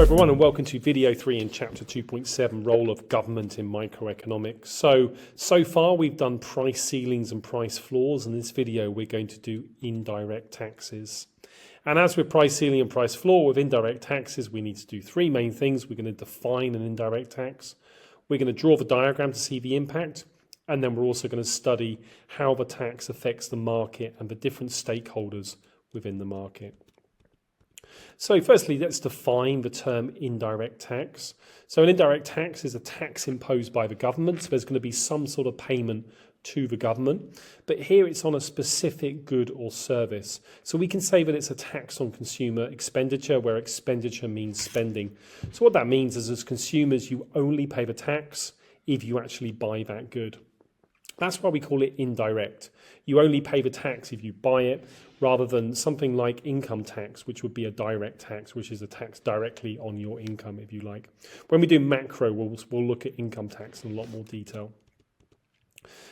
everyone, and welcome to video 3 in chapter 2.7, role of government in microeconomics. So far we've done price ceilings and price floors. In this video we're going to do indirect taxes. And as with price ceiling and price floor, with indirect taxes we need to do three main things. We're going to define an indirect tax, we're going to draw the diagram to see the impact, and then we're also going to study how the tax affects the market and the different stakeholders within the market. So firstly, let's define the term indirect tax. So an indirect tax is a tax imposed by the government. So there's going to be some sort of payment to the government, but here it's on a specific good or service. So we can say that it's a tax on consumer expenditure, where expenditure means spending. So what that means is, as consumers, you only pay the tax if you actually buy that good. That's why we call it indirect. You only pay the tax if you buy it, rather than something like income tax, which would be a direct tax, which is a tax directly on your income, if you like. When we do macro, we'll look at income tax in a lot more detail.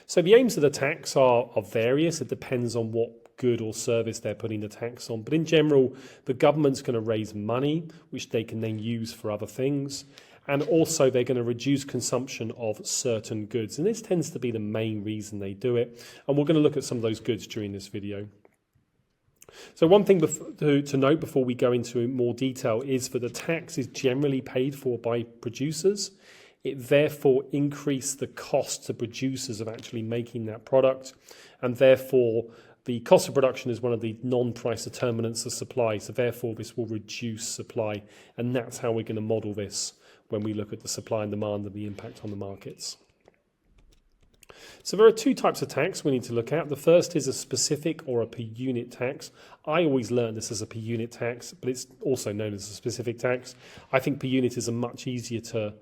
So the aims of the tax are various. It depends on what good or service they're putting the tax on. But in general, the government's going to raise money, which they can then use for other things. And also they're going to reduce consumption of certain goods. And this tends to be the main reason they do it. And we're going to look at some of those goods during this video. So one thing to note before we go into more detail is that the tax is generally paid for by producers. It therefore increases the cost to producers of actually making that product. And therefore the cost of production is one of the non-price determinants of supply. So therefore this will reduce supply. And that's how we're going to model this when we look at the supply and demand and the impact on the markets. So there are two types of tax we need to look at. The first is a specific or a per unit tax. I always learn this as a per unit tax, but it's also known as a specific tax. I think per unit is a much easier to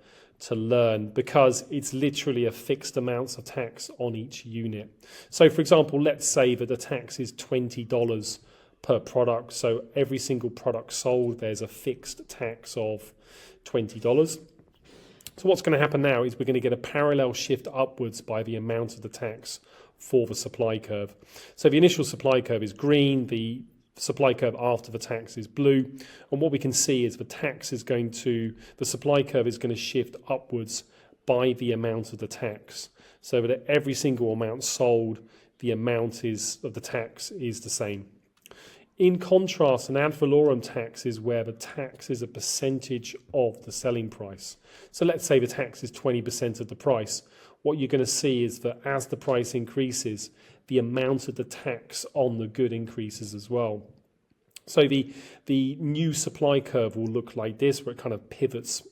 learn because it's literally a fixed amount of tax on each unit. So for example, let's say that the tax is $20 per product. So every single product sold, there's a fixed tax of $20. So what's going to happen now is we're going to get a parallel shift upwards by the amount of the tax for the supply curve. So the initial supply curve is green, the supply curve after the tax is blue. And what we can see is the supply curve is going to shift upwards by the amount of the tax. So that at every single amount sold, the amount of the tax is the same. In contrast, an ad valorem tax is where the tax is a percentage of the selling price. So let's say the tax is 20% of the price. What you're going to see is that as the price increases, the amount of the tax on the good increases as well. So the new supply curve will look like this, where it kind of pivots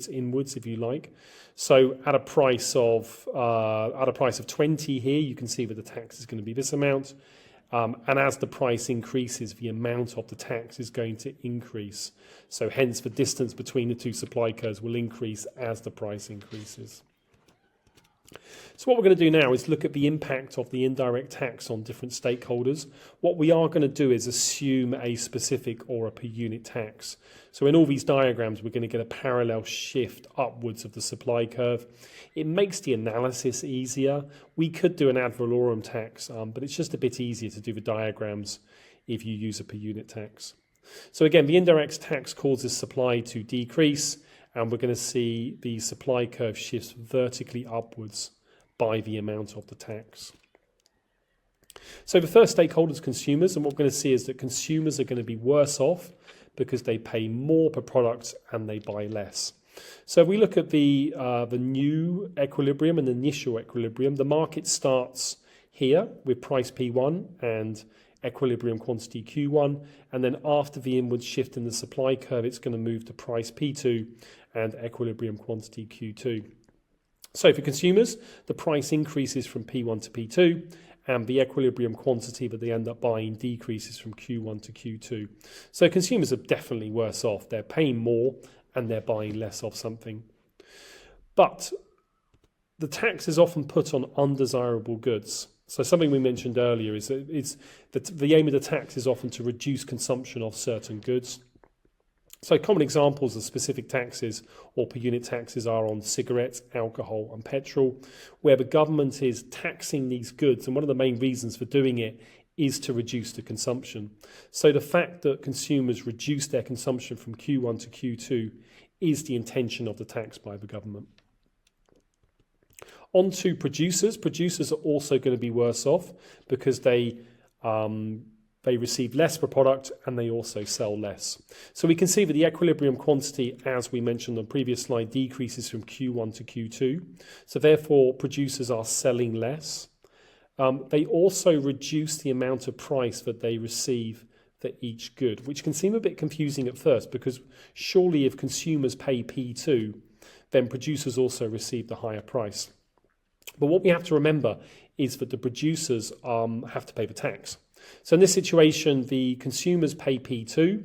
inwards, if you like. So at a price of 20 here, you can see that the tax is going to be this amount. And as the price increases, the amount of the tax is going to increase. So hence the distance between the two supply curves will increase as the price increases. So what we're going to do now is look at the impact of the indirect tax on different stakeholders. What we are going to do is assume a specific or a per unit tax. So in all these diagrams, we're going to get a parallel shift upwards of the supply curve. It makes the analysis easier. We could do an ad valorem tax, but it's just a bit easier to do the diagrams if you use a per unit tax. So again, the indirect tax causes supply to decrease, and we're going to see the supply curve shifts vertically upwards by the amount of the tax. So the first stakeholder is consumers, and what we're going to see is that consumers are going to be worse off because they pay more per product and they buy less. So if we look at the new equilibrium and the initial equilibrium, the market starts here with price P1 and equilibrium quantity Q1, and then after the inward shift in the supply curve, it's going to move to price P2 and equilibrium quantity Q2. So for consumers, the price increases from P1 to P2, and the equilibrium quantity that they end up buying decreases from Q1 to Q2. So consumers are definitely worse off. They're paying more and they're buying less of something. But the tax is often put on undesirable goods. So something we mentioned earlier is that the aim of the tax is often to reduce consumption of certain goods. So common examples of specific taxes or per unit taxes are on cigarettes, alcohol and petrol, where the government is taxing these goods. And one of the main reasons for doing it is to reduce the consumption. So the fact that consumers reduce their consumption from Q1 to Q2 is the intention of the tax by the government. On to producers. Producers are also going to be worse off because they receive less per product and they also sell less. So we can see that the equilibrium quantity, as we mentioned on the previous slide, decreases from Q1 to Q2. So therefore, producers are selling less. They also reduce the amount of price that they receive for each good, which can seem a bit confusing at first because surely if consumers pay P2, then producers also receive the higher price. But what we have to remember is that the producers have to pay the tax. So in this situation, the consumers pay P2,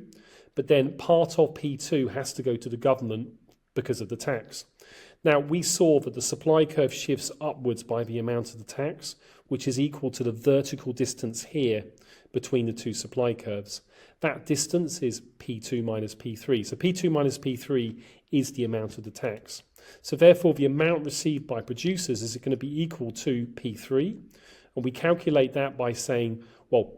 but then part of P2 has to go to the government because of the tax. Now, we saw that the supply curve shifts upwards by the amount of the tax, which is equal to the vertical distance here between the two supply curves. That distance is P2 minus P3. So P2 minus P3 is the amount of the tax. So therefore, the amount received by producers is going to be equal to P3. And we calculate that by saying, well,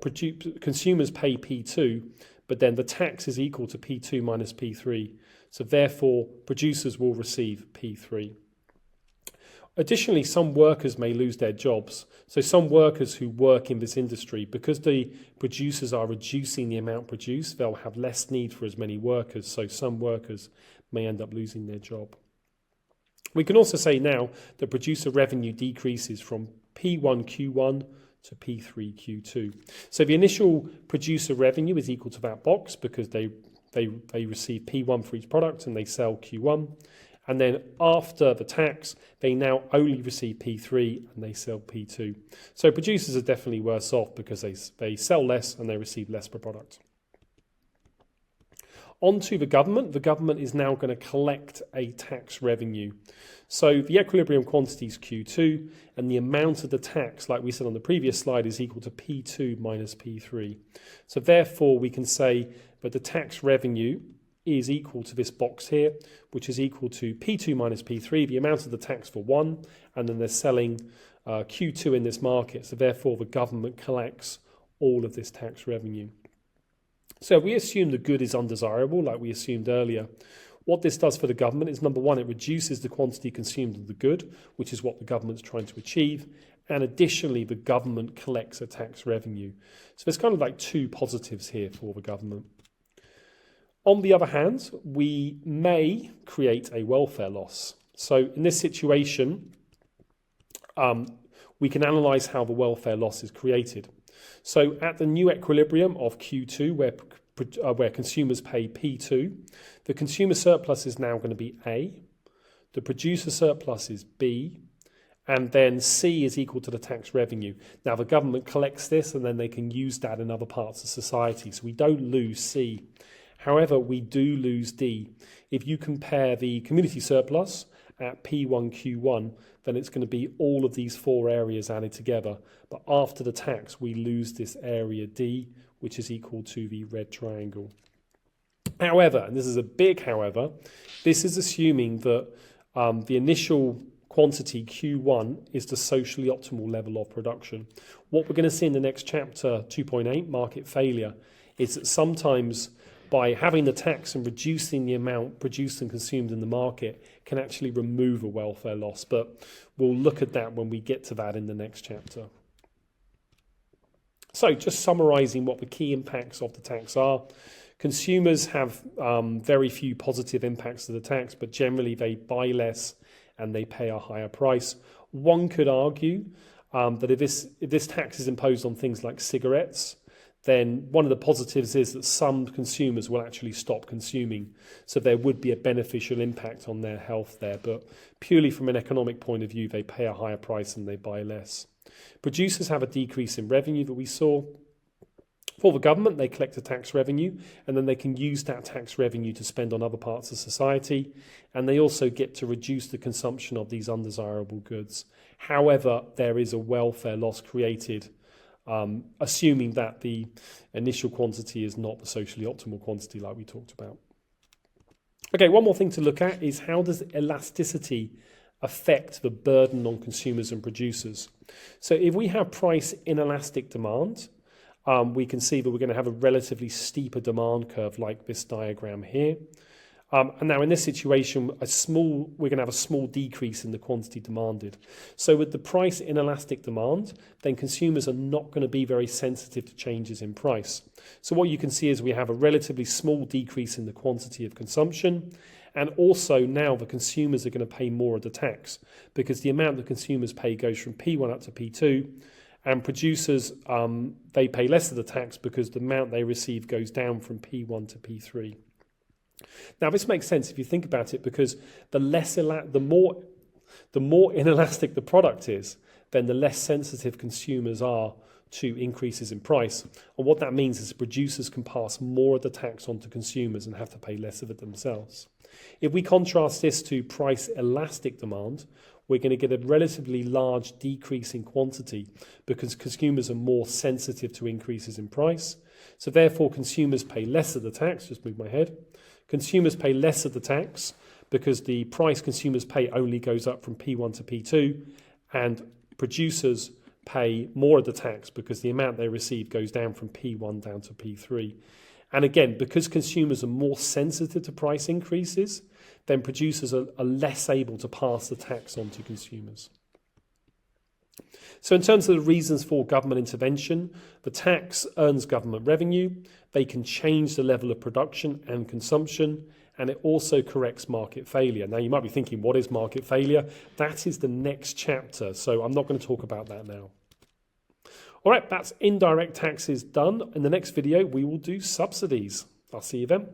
consumers pay P2, but then the tax is equal to P2 minus P3. So therefore, producers will receive P3. Additionally, some workers may lose their jobs. So some workers who work in this industry, because the producers are reducing the amount produced, they'll have less need for as many workers. So some workers may end up losing their job. We can also say now that producer revenue decreases from P1 Q1 to P3 Q2. So the initial producer revenue is equal to that box because they receive P1 for each product and they sell Q1. And then after the tax, they now only receive P3 and they sell P2. So producers are definitely worse off because they sell less and they receive less per product. On to the government. The government is now going to collect a tax revenue. So the equilibrium quantity is Q2 and the amount of the tax, like we said on the previous slide, is equal to P2 minus P3. So therefore we can say that the tax revenue is equal to this box here, which is equal to P2 minus P3, the amount of the tax for one, and then they're selling Q2 in this market. So therefore the government collects all of this tax revenue. So we assume the good is undesirable, like we assumed earlier. What this does for the government is, number one, it reduces the quantity consumed of the good, which is what the government's trying to achieve. And additionally, the government collects a tax revenue. So there's kind of like two positives here for the government. On the other hand, we may create a welfare loss. So in this situation, we can analyse how the welfare loss is created. So at the new equilibrium of Q2, where consumers pay P2, the consumer surplus is now going to be A, the producer surplus is B, and then C is equal to the tax revenue. Now the government collects this and then they can use that in other parts of society. So we don't lose C. However, we do lose D. If you compare the community surplus at P1 Q1, then it's going to be all of these four areas added together. But after the tax, we lose this area D, which is equal to the red triangle. However, and this is a big however, this is assuming that the initial quantity Q1 is the socially optimal level of production. What we're going to see in the next chapter, 2.8, market failure, is that sometimes by having the tax and reducing the amount produced and consumed in the market can actually remove a welfare loss. But we'll look at that when we get to that in the next chapter. So just summarising what the key impacts of the tax are. Consumers have very few positive impacts to the tax, but generally they buy less and they pay a higher price. One could argue that if this tax is imposed on things like cigarettes, then one of the positives is that some consumers will actually stop consuming. So there would be a beneficial impact on their health there. But purely from an economic point of view, they pay a higher price and they buy less. Producers have a decrease in revenue that we saw. For the government, they collect a tax revenue and then they can use that tax revenue to spend on other parts of society. And they also get to reduce the consumption of these undesirable goods. However, there is a welfare loss created, assuming that the initial quantity is not the socially optimal quantity like we talked about. Okay, one more thing to look at is how does elasticity affect the burden on consumers and producers? So if we have price inelastic demand, we can see that we're going to have a relatively steeper demand curve like this diagram here. And now in this situation, we're going to have a small decrease in the quantity demanded. So with the price inelastic demand, then consumers are not going to be very sensitive to changes in price. So what you can see is we have a relatively small decrease in the quantity of consumption. And also now the consumers are going to pay more of the tax because the amount that consumers pay goes from P1 up to P2. And producers, they pay less of the tax because the amount they receive goes down from P1 to P3. Now, this makes sense if you think about it, because the more inelastic the product is, then the less sensitive consumers are to increases in price. And what that means is that producers can pass more of the tax on to consumers and have to pay less of it themselves. If we contrast this to price elastic demand, we're going to get a relatively large decrease in quantity because consumers are more sensitive to increases in price. So therefore, consumers pay less of the tax. Just move my head. Consumers pay less of the tax because the price consumers pay only goes up from P1 to P2, and producers pay more of the tax because the amount they receive goes down from P1 down to P3. And again, because consumers are more sensitive to price increases, then producers are less able to pass the tax on to consumers. So in terms of the reasons for government intervention, the tax earns government revenue, they can change the level of production and consumption, and it also corrects market failure. Now you might be thinking, what is market failure? That is the next chapter, so I'm not going to talk about that now. All right, that's indirect taxes done. In the next video, we will do subsidies. I'll see you then.